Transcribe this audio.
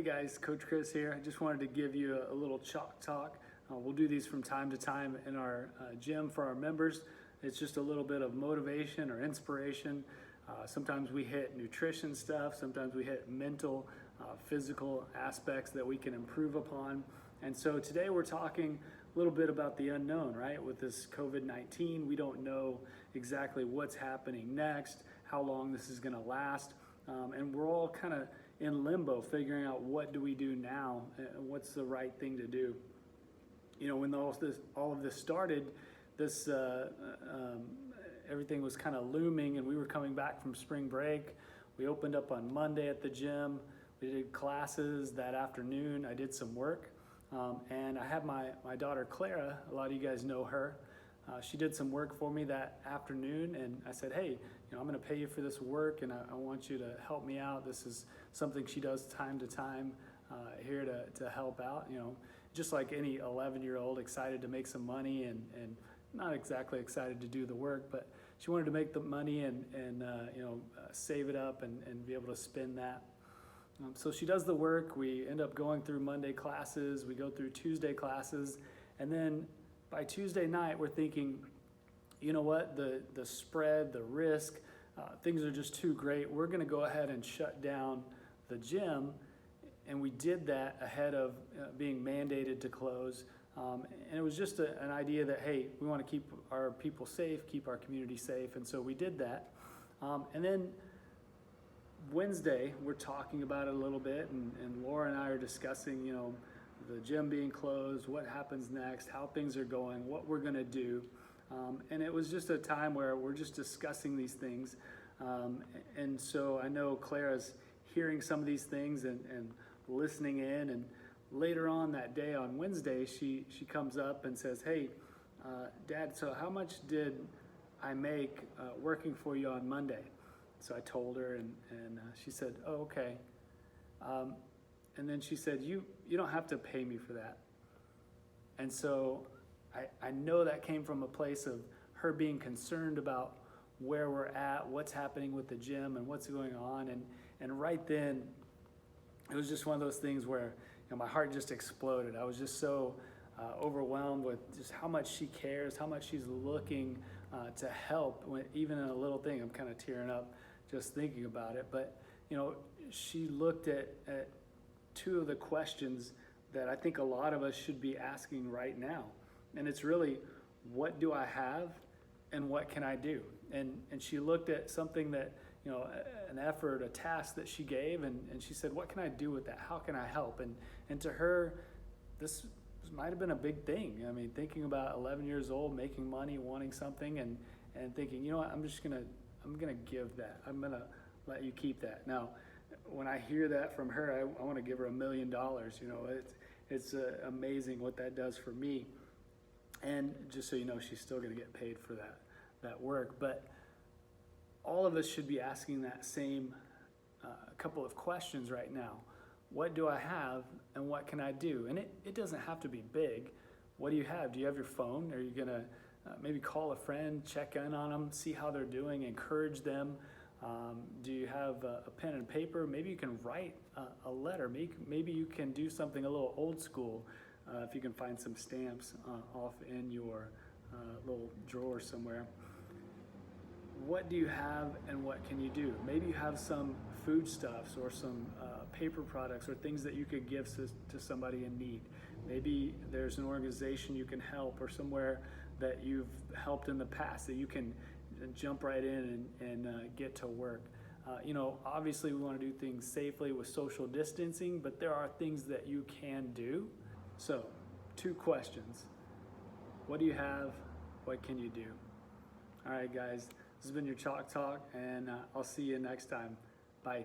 Hey guys, Coach Chris here. I just wanted to give you a little chalk talk. We'll do these from time to time in our gym for our members. It's just a little bit of motivation or inspiration. Sometimes we hit nutrition stuff, sometimes we hit mental, physical aspects that we can improve upon. And so today we're talking a little bit about the unknown, right? With this COVID-19, we don't know exactly what's happening next, how long this is gonna last. And we're all kind of in limbo, figuring out what do we do now and what's the right thing to do. You know, when all of this started, everything was kind of looming, and we were coming back from spring break. We opened up on Monday at the gym. We did classes that afternoon. I did some work, and I had my daughter Clara. A lot of you guys know her. She did some work for me that afternoon, and I said, hey, I'm going to pay you for this work, and I want you to help me out. This is something she does time to time here to help out. Just like any 11-year-old, excited to make some money and not exactly excited to do the work, but she wanted to make the money and save it up and be able to spend that. So she does the work. We end up going through Monday classes. We go through Tuesday classes, and then by Tuesday night, we're thinking, you know what, the spread, the risk, things are just too great. We're gonna go ahead and shut down the gym. And we did that ahead of being mandated to close. And it was just an idea that, hey, we wanna keep our people safe, keep our community safe. And so we did that. And then Wednesday, we're talking about it a little bit, and Laura and I are discussing, the gym being closed, what happens next, how things are going, what we're gonna do. And it was just a time where we're just discussing these things. And so I know Clara's hearing some of these things and listening in. And later on that day, on Wednesday, she comes up and says, hey, Dad, so how much did I make working for you on Monday? So I told her, and she said, oh, okay. And then she said, you don't have to pay me for that. And so I know that came from a place of her being concerned about where we're at, what's happening with the gym and what's going on. And right then, it was just one of those things where my heart just exploded. I was just so overwhelmed with just how much she cares, how much she's looking to help, even in a little thing. I'm kind of tearing up just thinking about it. But she looked at two of the questions that I think a lot of us should be asking right now. And it's really, what do I have and what can I do? And she looked at something that, an effort, a task that she gave, and she said, what can I do with that? How can I help? And to her, this might have been a big thing. I mean, thinking about 11 years old, making money, wanting something, and thinking, I'm gonna give that. I'm gonna let you keep that. Now, when I hear that from her, I want to give her $1 million. It's amazing what that does for me. And just so you know, she's still going to get paid for that work. But all of us should be asking that same couple of questions right now. What do I have and what can I do? And it doesn't have to be big. What do you have? Do you have your phone? Are you going to maybe call a friend, check in on them, see how they're doing, encourage them? Do you have a pen and paper? Maybe you can write a letter. Maybe you can do something a little old school. If you can find some stamps off in your little drawer somewhere. What do you have and what can you do? Maybe you have some foodstuffs or some paper products or things that you could give to somebody in need. Maybe there's an organization you can help, or somewhere that you've helped in the past that you can jump right in and get to work. Obviously we want to do things safely with social distancing, but there are things that you can do. So, 2 questions. What do you have? What can you do? All right, guys, this has been your Chalk Talk, and I'll see you next time. Bye.